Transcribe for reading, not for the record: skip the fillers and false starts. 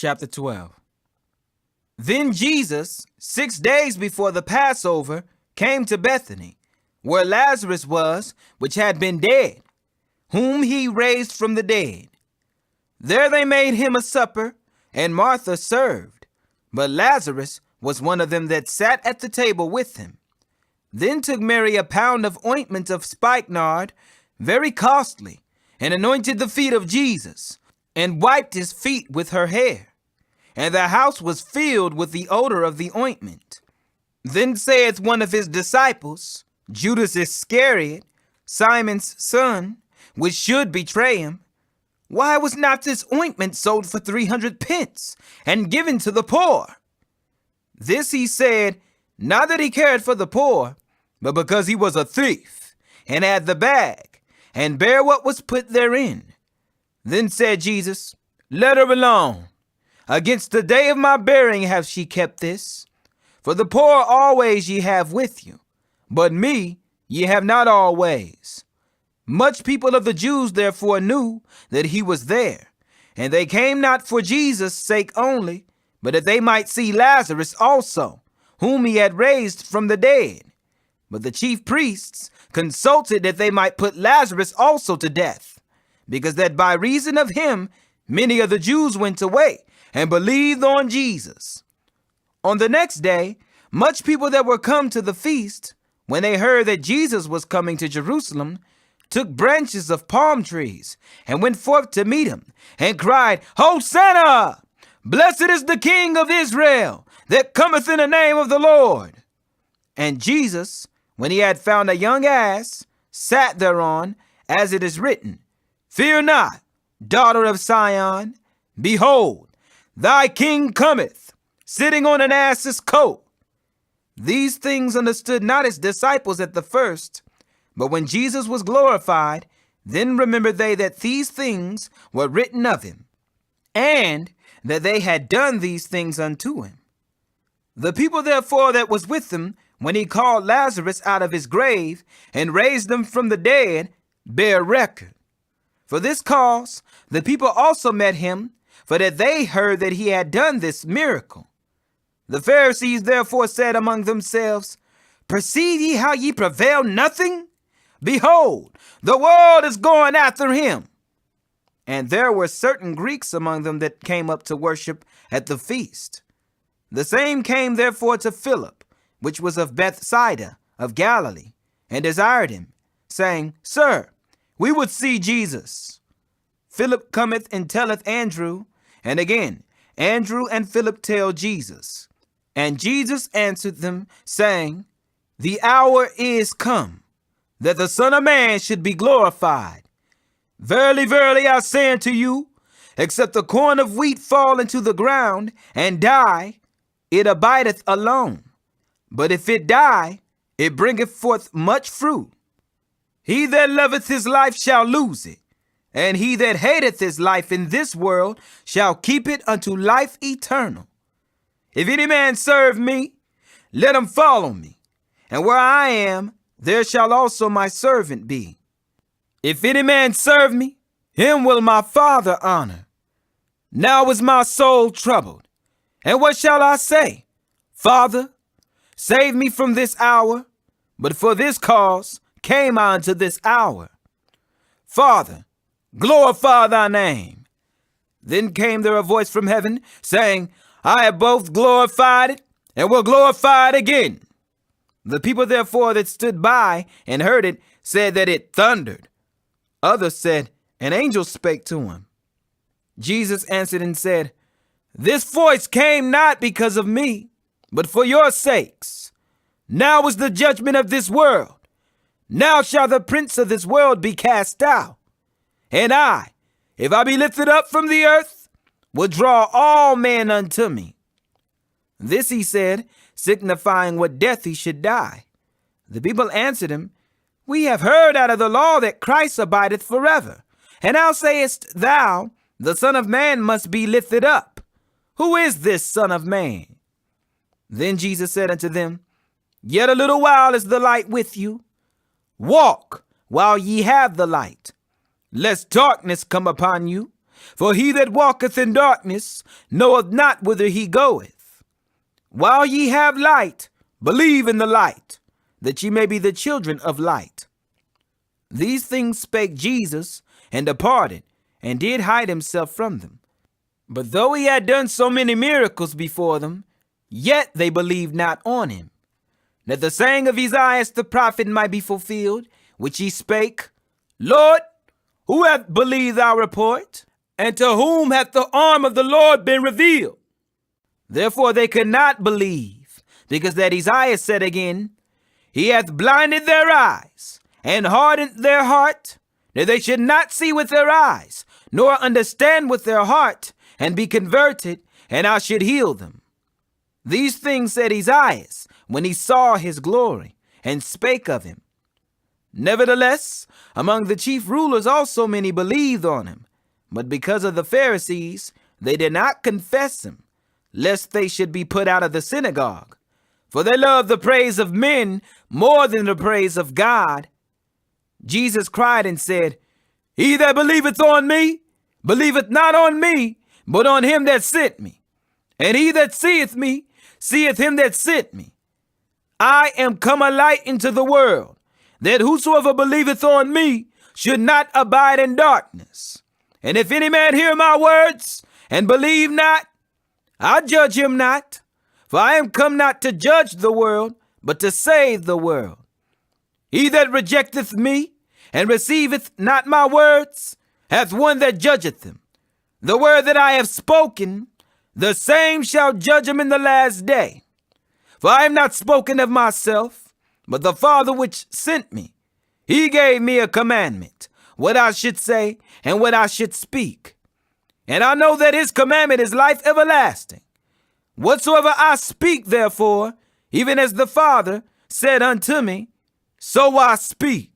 Chapter 12. Then Jesus, 6 days before the Passover, came to Bethany, where Lazarus was, which had been dead, whom he raised from the dead. There they made him a supper, and Martha served, but Lazarus was one of them that sat at the table with him. Then took Mary a pound of ointment of spikenard, very costly, and anointed the feet of Jesus, and wiped his feet with her hair. And the house was filled with the odor of the ointment. Then saith one of his disciples, Judas Iscariot, Simon's son, which should betray him, why was not this ointment sold for 300 pence, and given to the poor? This he said, not that he cared for the poor, but because he was a thief, and had the bag, and bare what was put therein. Then said Jesus, let her alone. Against the day of my burying hath she kept this. For the poor always ye have with you, but me ye have not always. Much people of the Jews therefore knew that he was there, and they came not for Jesus' sake only, but that they might see Lazarus also, whom he had raised from the dead. But the chief priests consulted that they might put Lazarus also to death, because that by reason of him many of the Jews went away and believed on Jesus. On the next day, much people that were come to the feast, when they heard that Jesus was coming to Jerusalem, took branches of palm trees and went forth to meet him, and cried, Hosanna! Blessed is the King of Israel, that cometh in the name of the Lord. And Jesus, when he had found a young ass, sat thereon, as it is written, Fear not, daughter of Sion, behold, thy king cometh, sitting on an ass's coat. These things understood not his disciples at the first, but when Jesus was glorified, then remembered they that these things were written of him, and that they had done these things unto him. The people therefore that was with him, when he called Lazarus out of his grave, and raised him from the dead, bear record. For this cause the people also met him, for that they heard that he had done this miracle. The Pharisees therefore said among themselves, Perceive ye how ye prevail nothing? Behold, the world is going after him. And there were certain Greeks among them that came up to worship at the feast. The same came therefore to Philip, which was of Bethsaida of Galilee, and desired him, saying, Sir, we would see Jesus. Philip cometh and telleth Andrew, and again Andrew and Philip tell Jesus. And Jesus answered them, saying, The hour is come, that the Son of Man should be glorified. Verily, verily, I say unto you, except the corn of wheat fall into the ground and die, it abideth alone. But if it die, it bringeth forth much fruit. He that loveth his life shall lose it, and he that hateth his life in this world shall keep it unto life eternal. If any man serve me, let him follow me, and where I am, there shall also my servant be. If any man serve me, him will my Father honor. Now is my soul troubled, and what shall I say? Father, save me from this hour, but for this cause came I unto this hour. Father, glorify thy name. Then came there a voice from heaven, saying, I have both glorified it, and will glorify it again. The people therefore that stood by and heard it said that it thundered. Others said, an angel spake to him. Jesus answered and said, This voice came not because of me, but for your sakes. Now is the judgment of this world. Now shall the prince of this world be cast out. And I, if I be lifted up from the earth, will draw all men unto me. This he said, signifying what death he should die. The people answered him, We have heard out of the law that Christ abideth forever. And how sayest thou, the Son of Man must be lifted up? Who is this Son of Man? Then Jesus said unto them, Yet a little while is the light with you. Walk while ye have the light, lest darkness come upon you. For he that walketh in darkness knoweth not whither he goeth. While ye have light, believe in the light, that ye may be the children of light. These things spake Jesus, and departed, and did hide himself from them. But though he had done so many miracles before them, yet they believed not on him. That the saying of Esaias the prophet might be fulfilled, which he spake, Lord, who hath believed our report? And to whom hath the arm of the Lord been revealed? Therefore they could not believe, because that Esaias said again, He hath blinded their eyes, and hardened their heart, that they should not see with their eyes, nor understand with their heart, and be converted, and I should heal them. These things said Esaias, when he saw his glory, and spake of him. Nevertheless, among the chief rulers also many believed on him, but because of the Pharisees, they did not confess him, lest they should be put out of the synagogue. For they love the praise of men more than the praise of God. Jesus cried and said, He that believeth on me, believeth not on me, but on him that sent me. And he that seeth me, seeth him that sent me. I am come a light into the world, that whosoever believeth on me should not abide in darkness. And if any man hear my words, and believe not, I judge him not. For I am come not to judge the world, but to save the world. He that rejecteth me, and receiveth not my words, hath one that judgeth him. The word that I have spoken, the same shall judge him in the last day. For I am not spoken of myself, but the Father which sent me. He gave me a commandment, what I should say and what I should speak. And I know that his commandment is life everlasting. Whatsoever I speak, therefore, even as the Father said unto me, so I speak.